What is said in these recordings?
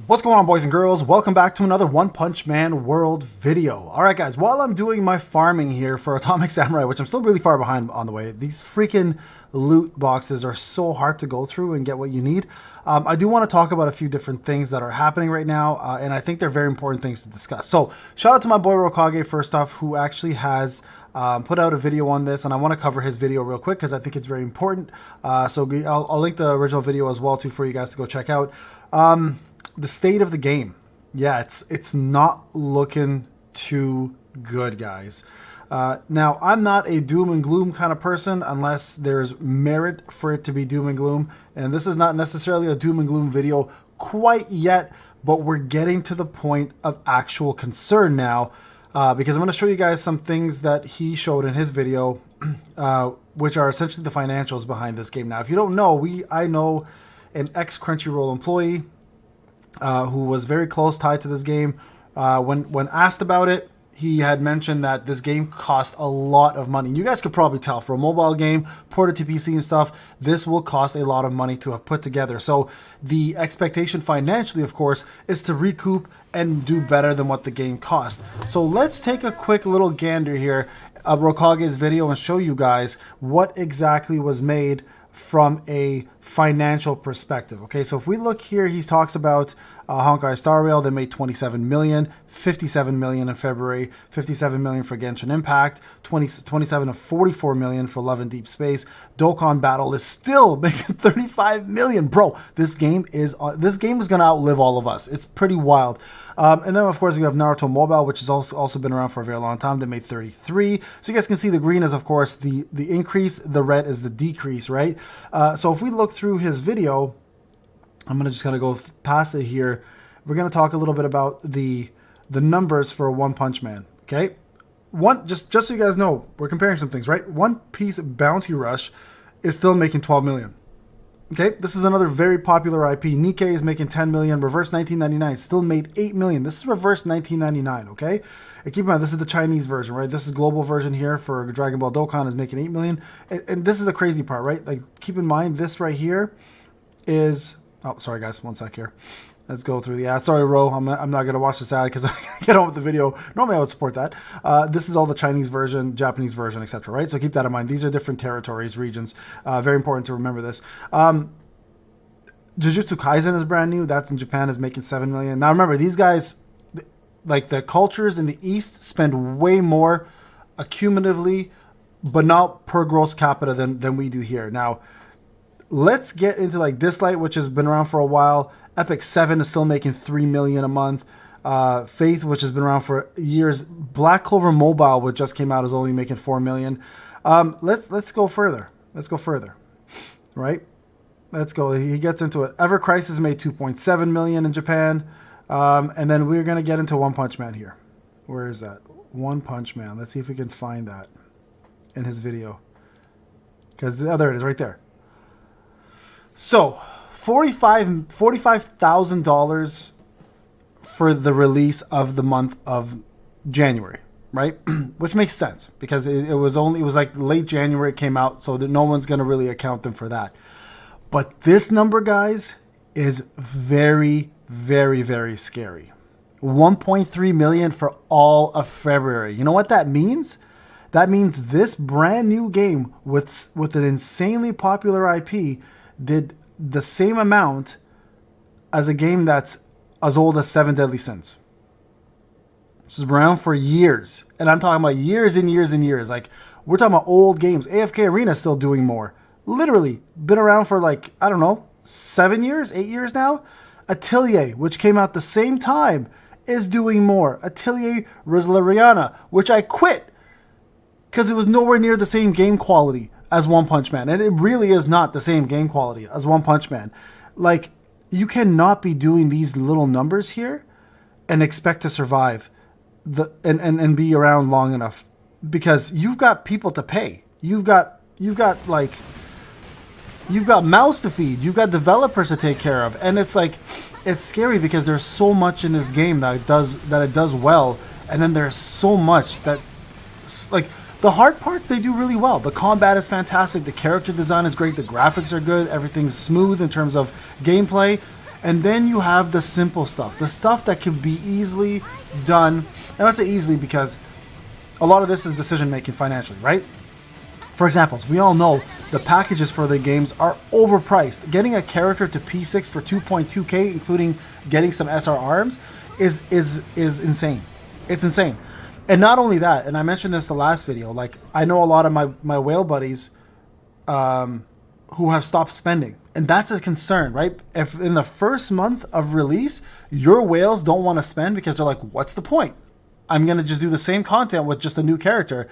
What's going on, boys and girls? Welcome back to another One Punch Man World video. Alright guys, while I'm doing my farming here for Atomic Samurai, which I'm still really far behind on the way, these freaking loot boxes are so hard to go through and get what you need. I do want to talk about a few different things that are happening right now, and I think they're very important things to discuss. So, shout out to my boy Rokage first off, who actually has put out a video on this, and I want to cover his video real quick because I think it's very important. So I'll link the original video as well too for you guys to go check out. The state of the game, yeah, it's not looking too good, guys. Now, I'm not a doom and gloom kind of person unless there's merit for it to be doom and gloom, and this is not necessarily a doom and gloom video quite yet, but we're getting to the point of actual concern now, because I'm going to show you guys some things that he showed in his video, which are essentially the financials behind this game. Now, if you don't know, I know an ex-Crunchyroll employee who was very close tied to this game. When asked about it, he had mentioned that this game cost a lot of money. You guys could probably tell, for a mobile game, ported to PC and stuff, this will cost a lot of money to have put together. So the expectation financially, of course, is to recoup and do better than what the game cost. So let's take a quick little gander here at Rokage's video and show you guys what exactly was made from a financial perspective. Okay, so if we look here, he talks about Honkai Star Rail. They made 27 million, 57 million in February, 57 million for Genshin Impact, 27 to 44 million for Love and Deep Space. Dokkan Battle is still making 35 million. Bro, this game is going to outlive all of us. It's pretty wild. And then, of course, we have Naruto Mobile, which has also been around for a very long time. They made 33. So you guys can see the green is, of course, the increase. The red is the decrease, right? So if we look through his video, I'm just going to go past it here. We're going to talk a little bit about the numbers for One Punch Man, okay? Just so you guys know, we're comparing some things, right? One Piece Bounty Rush is still making 12 million. Okay, this is another very popular IP. Nikkei is making 10 million. Reverse 1999 still made 8 million. This is Reverse 1999, okay? And keep in mind, this is the Chinese version, right? This is global version here for Dragon Ball Dokkan is making 8 million. And this is the crazy part, right? Like, keep in mind, this right here is... Oh, sorry, guys. One sec here. Let's go through the ad. Sorry, Ro. I'm not going to watch this ad because I get on with the video. Normally, I would support that. This is all the Chinese version, Japanese version, etc. Right? So keep that in mind. These are different territories, regions. Very important to remember this. Jujutsu Kaisen is brand new. That's in Japan. Is making 7 million. Now, remember, these guys, like the cultures in the East, spend way more accumulatively, but not per gross capita than we do here. Now, let's get into like Dislight, which has been around for a while. Epic 7 is still making 3 million a month. Faith, which has been around for years. Black Clover Mobile, which just came out, is only making 4 million. Let's go further. Let's go further. Right? Let's go. He gets into it. Ever Crisis made 2.7 million in Japan. And then we're going to get into One Punch Man here. Where is that? One Punch Man. Let's see if we can find that in his video. Because there it is, right there. So, $45,000 for the release of the month of January, right? Which makes sense because it was like late January it came out, so that no one's going to really account them for that. But this number, guys, is very, very, very scary. 1.3 million for all of February. You know what that means? That means this brand new game with an insanely popular IP did the same amount as a game that's as old as Seven Deadly Sins. This is around for years. And I'm talking about years and years and years. Like, we're talking about old games. AFK Arena is still doing more. Literally, been around for like, I don't know, 7 years, 8 years now. Atelier, which came out the same time, is doing more. Atelier Roslariana, which I quit because it was nowhere near the same game quality as One Punch Man. And it really is not the same game quality as One Punch Man. Like, you cannot be doing these little numbers here and expect to survive and be around long enough, because you've got people to pay. You've got mouths to feed. You've got developers to take care of. And it's like, it's scary because there's so much in this game that it does well, and then there's so much that, like, the hard parts, they do really well. The combat is fantastic. The character design is great. The graphics are good. Everything's smooth in terms of gameplay. And then you have the simple stuff, the stuff that can be easily done. And I say easily because a lot of this is decision making financially, right? For examples, we all know the packages for the games are overpriced. Getting a character to P6 for 2.2k, including getting some SR arms, is insane. It's insane. And not only that, and I mentioned this the last video, like I know a lot of my whale buddies who have stopped spending. And that's a concern, right? If in the first month of release, your whales don't want to spend because they're like, what's the point? I'm going to just do the same content with just a new character.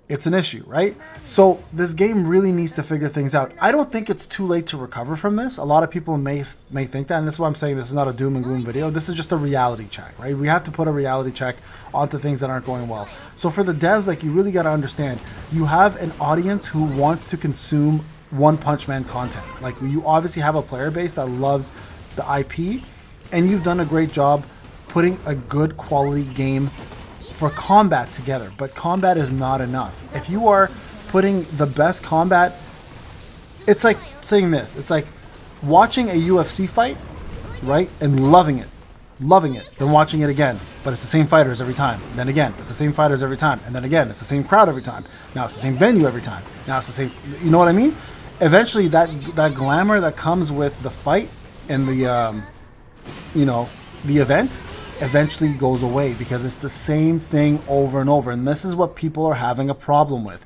It's an issue, right? So this game really needs to figure things out. I don't think it's too late to recover from this. A lot of people may think that, and this is why I'm saying this is not a doom and gloom video. This is just a reality check, right? We have to put a reality check onto things that aren't going well. So for the devs, like, you really got to understand, you have an audience who wants to consume One Punch Man content. Like, you obviously have a player base that loves the IP, and you've done a great job putting a good quality game for combat together, but combat is not enough. If you are putting the best combat, it's like saying this, it's like watching a UFC fight, right, and loving it, then watching it again, but it's the same fighters every time, then again, it's the same fighters every time, and then again, it's the same crowd every time, now it's the same venue every time, now it's the same, you know what I mean? Eventually that glamour that comes with the fight and the, you know, the event, eventually goes away because it's the same thing over and over, and this is what people are having a problem with.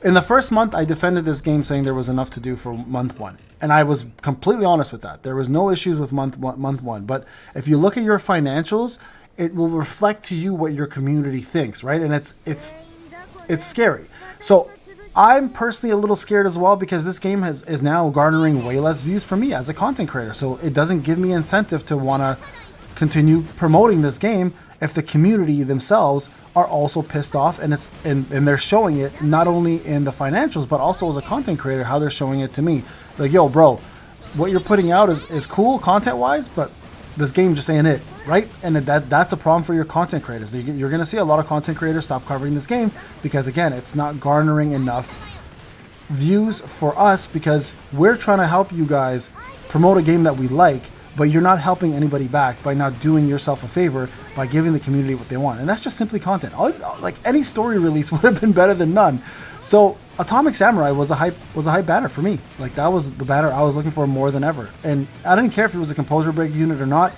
In the first month, I defended this game saying there was enough to do for month one, and I was completely honest with that. There was no issues with month one, but if you look at your financials, it will reflect to you what your community thinks, right? And it's scary. So I'm personally a little scared as well because this game is now garnering way less views for me as a content creator, so it doesn't give me incentive to want to continue promoting this game if the community themselves are also pissed off, and they're showing it not only in the financials but also as a content creator, how they're showing it to me. Like, yo bro, what you're putting out is cool content wise, but this game just ain't it, right? And that's a problem for your content creators. You're gonna see a lot of content creators stop covering this game because, again, it's not garnering enough views for us because we're trying to help you guys promote a game that we like, but you're not helping anybody back by not doing yourself a favor by giving the community what they want. And that's just simply content. Like, any story release would have been better than none. So Atomic Samurai was a hype banner for me. Like, that was the banner I was looking for more than ever. And I didn't care if it was a composure break unit or not.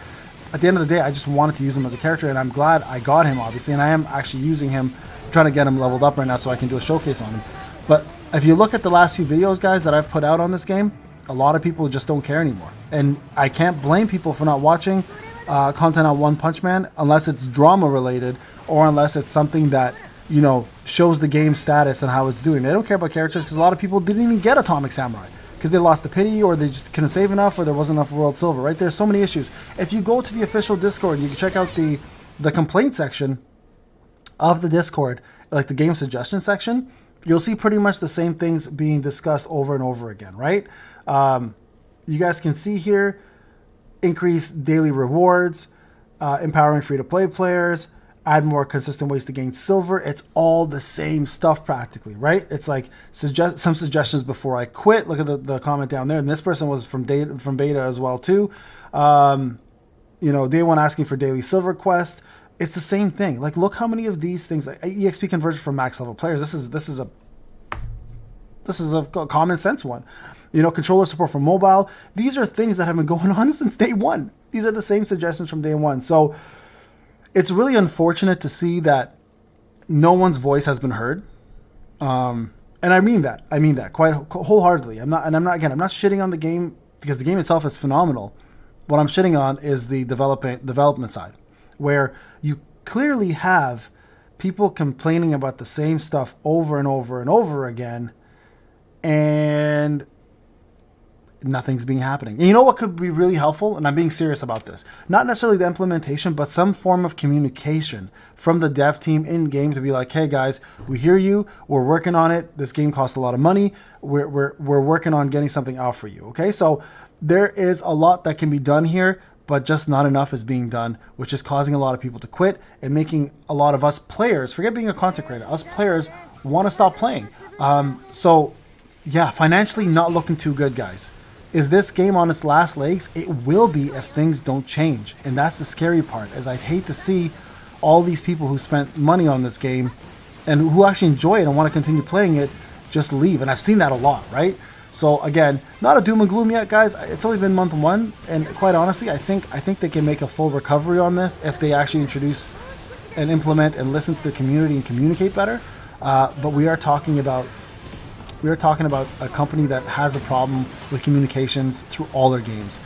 At the end of the day, I just wanted to use him as a character, and I'm glad I got him, obviously. And I am actually using him, trying to get him leveled up right now so I can do a showcase on him. But if you look at the last few videos, guys, that I've put out on this game, a lot of people just don't care anymore. And I can't blame people for not watching content on One Punch Man unless it's drama related or unless it's something that, you know, shows the game's status and how it's doing. They don't care about characters because a lot of people didn't even get Atomic Samurai because they lost the pity or they just couldn't save enough or there wasn't enough world silver, right? There's so many issues. If you go to the official Discord, you can check out the complaint section of the Discord, like the game suggestion section, you'll see pretty much the same things being discussed over and over again, right? You guys can see here, increase daily rewards, empowering free-to-play players, add more consistent ways to gain silver. It's all the same stuff practically, right? It's like some suggestions before I quit. Look at the comment down there. And this person was from beta as well too. You know, day one asking for daily silver quest. It's the same thing. Like, look how many of these things, like EXP conversion for max level players. This is a common sense one. You know, controller support for mobile. These are things that have been going on since day one. These are the same suggestions from day one. So it's really unfortunate to see that no one's voice has been heard. And I mean that quite wholeheartedly. I'm not shitting on the game because the game itself is phenomenal. What I'm shitting on is the development side, where you clearly have people complaining about the same stuff over and over and over again, and nothing's being happening. And you know what could be really helpful? And I'm being serious about this. Not necessarily the implementation, but some form of communication from the dev team in game to be like, hey guys, we hear you. We're working on it. This game costs a lot of money. We're working on getting something out for you. Okay, so there is a lot that can be done here, but just not enough is being done, which is causing a lot of people to quit and making a lot of us players, forget being a content creator, us players want to stop playing. So yeah, financially not looking too good, guys. Is this game on its last legs? It will be if things don't change. And that's the scary part, is I'd hate to see all these people who spent money on this game and who actually enjoy it and want to continue playing it just leave. And I've seen that a lot, right? So again, not a doom and gloom yet, guys. It's only been month 1, and quite honestly, I think they can make a full recovery on this if they actually introduce and implement and listen to their community and communicate better. But we are talking about a company that has a problem with communications through all their games.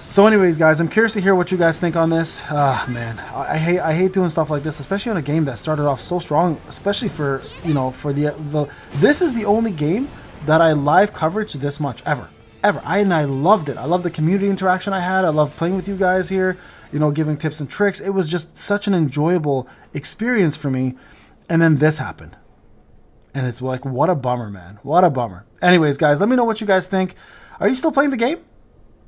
So anyways, guys, I'm curious to hear what you guys think on this. Man, I hate doing stuff like this, especially on a game that started off so strong, especially for, you know, for the this is the only game that I live coverage this much ever. And I loved it. I loved the community interaction I had. I loved playing with you guys here, you know, giving tips and tricks. It was just such an enjoyable experience for me. And then this happened. And it's like, what a bummer, man. What a bummer. Anyways, guys, let me know what you guys think. Are you still playing the game?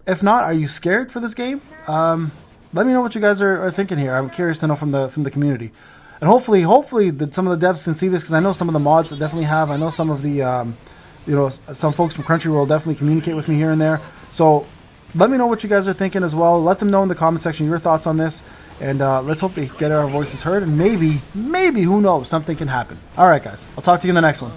If not, are you scared for this game? Let me know what you guys are thinking here. I'm curious to know from the community. And hopefully some of the devs can see this, because I know some of the mods definitely have. I know some of the, you know, some folks from Crunchyroll definitely communicate with me here and there. So let me know what you guys are thinking as well. Let them know in the comment section your thoughts on this. And let's hope they get our voices heard. And maybe, who knows, something can happen. All right, guys. I'll talk to you in the next one.